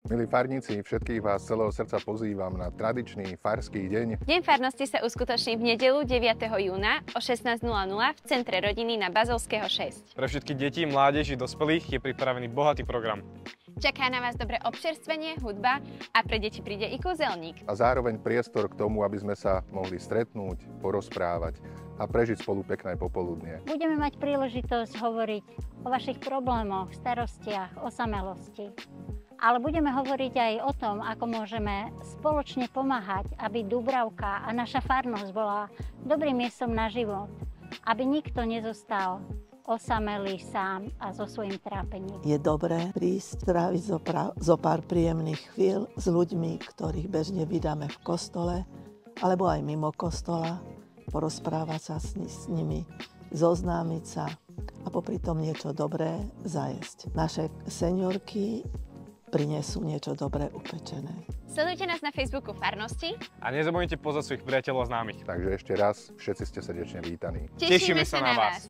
Milí farníci, všetkých vás z celého srdca pozývam na tradičný farský deň. Deň farnosti sa uskutoční v nedeľu 9. júna o 16:00 v Centre rodiny na Bazovského 6. Pre všetky deti, mládež i dospelých je pripravený bohatý program. Čaká na vás dobré občerstvenie, hudba a pre deti príde i kúzelník. A zároveň priestor k tomu, aby sme sa mohli stretnúť, porozprávať a prežiť spolu pekné popoludnie. Budeme mať príležitosť hovoriť o vašich problémoch, starostiach, osamelosti. Ale budeme hovoriť aj o tom, ako môžeme spoločne pomáhať, aby Dúbravka a naša farnosť bola dobrým miestom na život. Aby nikto nezostal osamelý sám a so svojím trápením. Je dobré prísť, stráviť zo pár príjemných chvíľ s ľuďmi, ktorých bežne vydáme v kostole, alebo aj mimo kostola, porozprávať sa s nimi, zoznámiť sa a popri tom niečo dobré zajesť. Naše seniorky prinesú niečo dobré upečené. Sledujte nás na Facebooku farnosti. A nezabudnite pozvať svojich priateľov a známych. Takže ešte raz, všetci ste srdečne vítaní. Tešíme sa na vás.